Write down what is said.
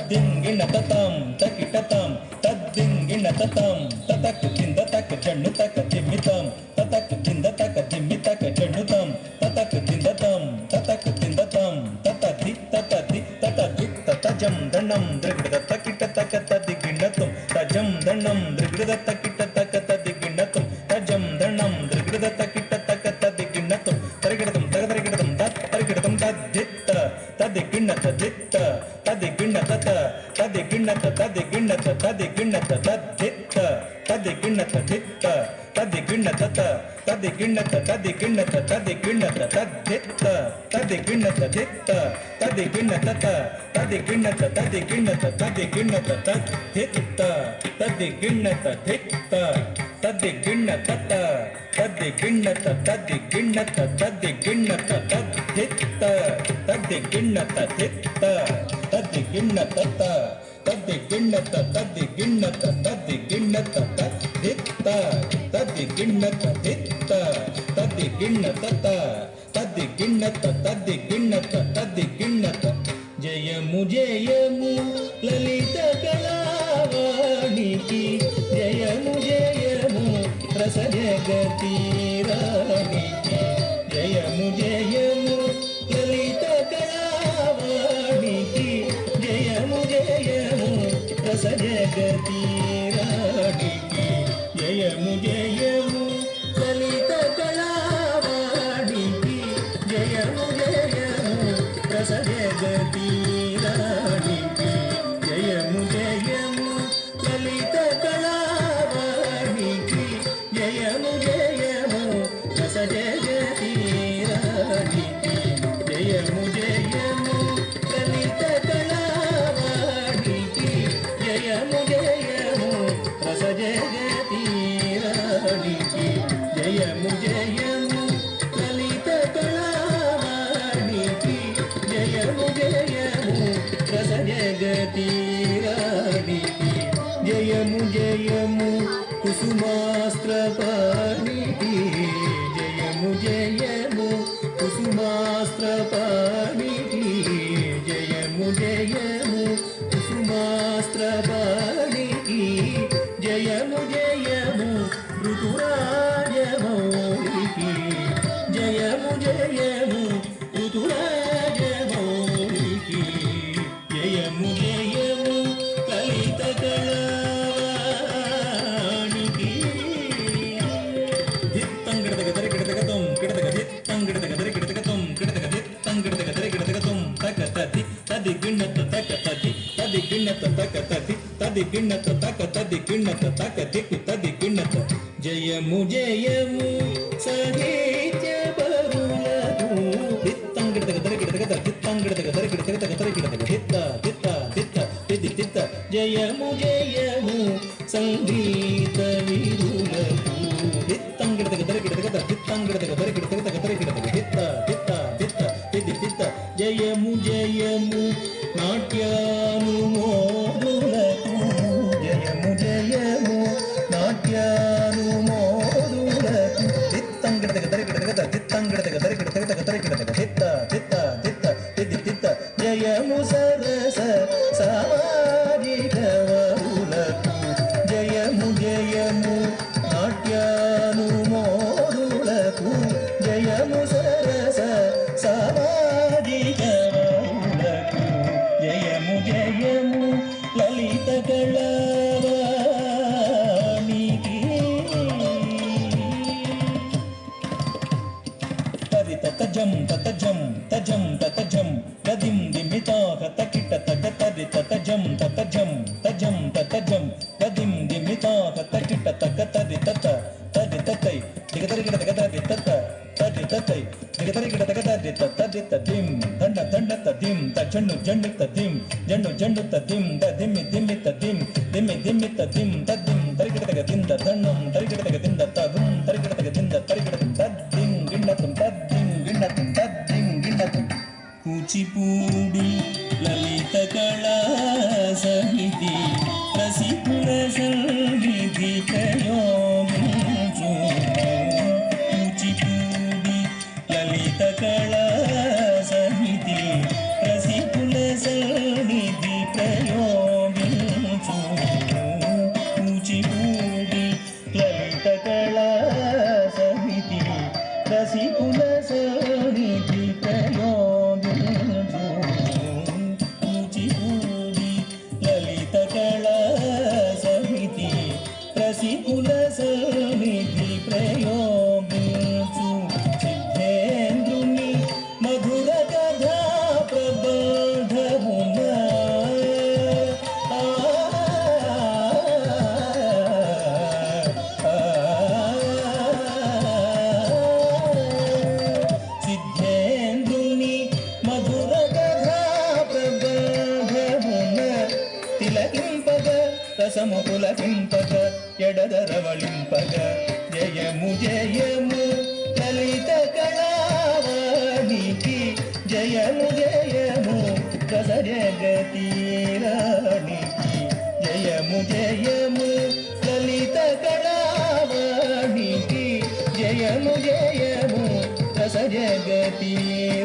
తద్దింగిణ తతాం తకిటతాం తద్దింగిణ తతాం తతక్ చింద తక్ జన్ను తక్ దిమ్మితాం తతక్ చింద తక్ దిమ్మితక్ జన్నుతాం తతక్ చిందతాం తతక్ చిందతాం తతది తతది తతది తతజం దండం దృగృద తకిట తక తదిగిణతం తజం దండం దృగృద తకిట తక తదిగిణతం తజం దండం దృగృద తకిట తక తదిగిణతం తరిగిడతం తగదరిగిడతం తరిగిడతం తద్దిత్త తదిగిణత దిత్త తదిగిణత తదిగిణత తదిగిణత తదిగిణత తద్దిత్త తదిగిణత దిత్త తదిగిణత తదిగిణత తదిగిణత తదిగిణత తద్దిత్త తదిగిణత దిత్త తదిగిణత తదిగిణత తదిగిణత తదిగిణత తద్దిత్త తదిగిణత దిత్త తదిగిణత తదిగిణత తదిగిణత తదిగిణత తద్దిత్త తదిగిణత దిత్త తదిగిణత తదిగిణత తదిగిణత తదిగిణత తద్దిత్త తదిగిణత దిత్త తదిగిణత తదిగిణత తదిగిణత తదిగిణత జయము జయము లలిత కళావాణికి జయము జయము రస జగతి రాణికి జయము జయము లలిత కళావాణికి జయము జయము రస జగతి రాణికి జయము జయము లలిత కళావాణికి జయము జయము రస జగతి రాణికి జయము జయము లలిత కళావాణికి జయము జయము రస జగతి రాణికి జయము జయము లలిత కళావాణికి జయము జయము రస జగతి రాణికి జయము జయము లలిత కళావాణికి జయము జయము రస జగతి రాణికి జయము జయము కుసుమాస్త్రపాణికి జయము జయము కుసుమాస్త్రపాణికి జయము జయము కుసుమాస్త్రపాణికి జయము జయము ఋతురాజమౌళికి జయము జయము ఋతురాజమౌళికి జయము జయము లలిత కళావాణికి దిత్తం గిడదగ దరి గిడదగతం గిడదగ దిత్తం గిడదగ దరి గిడదగతం గిడదగ దిత్తం గిడదగ దరి గిడదగతం తక తది తది గిణత తక తది తది గిణత తక తది తది గిణత తక తది గిణత తక దిక్కు తది గిణత జయము జయము సాహిత్య బరులకు దిత్తం గిడదగ దరి గిడదగ దిత్తం గిడదగ దరి గిడదగ దరి గిడదగ దిత్త దిత్త దిత్త దిది దిత్త జయము జయము సంగీత వీరులకు దిత్తం గిడదగ దరి గిడదగ దిత్తం గిడదగ దరి గిడదగ దరి గిడదగ దిత్త దిత్త దిత్త దిది దిత్త జయము జయము నాట్యానుమోదులకు జయము జయము నాట్యానుమోదులకు దిత్తం గిడదగ దరి గిడదగ దిత్తం గిడదగ దరి గిడదగ దరి గిడదగ దిత్త దిత్త దిత్త దిది దిత్త జయము సరస సామాజిక వరులకు జయము జయము నాట్యానుమోదులకు జయము సరస సామాజిక వరులకు జయము జయము లలిత కళావాణికి తది తతజం తతజం తజం తతజం తదిం దిమితాక తకిట తక తది తతజం తతజం తజం తతజం తదిం దిమితాక తకిట తక తది తత తది తతై దిగదరిగిడ తగదది తత తది తతై దిగదరిగిడ తగదది తది తదిం దండ దండ తదిం తజన్ను జన్ను తదిం జన్ను జన్ను తదిం తదిమి దిమి తదిం దిమి దిమి తదిం తదిం తరిగిడ తగదింద దన్నం తరిగిడ తగదింద తదుం తరిగిడ తగదింద తరిగిడ తద్దిం గిన్నతం తద్దిం గిన్నతం తద్దిం గిన్నతం కూచిపూడి లలిత కళా సమితి రసికుల సంగీతి ప్రయోగించు కూచిపూడి లలిత కళా సమితి రసికుల సంగీతి ప్రయోగించు రసము పులకింపగ ఎడదరవళింపగ జయము జయము లలిత కళావాణికి జయము జయము రస జగతీరానికి జయము జయము లలిత కళావాణికి జయము జయము రస జగతీరానికి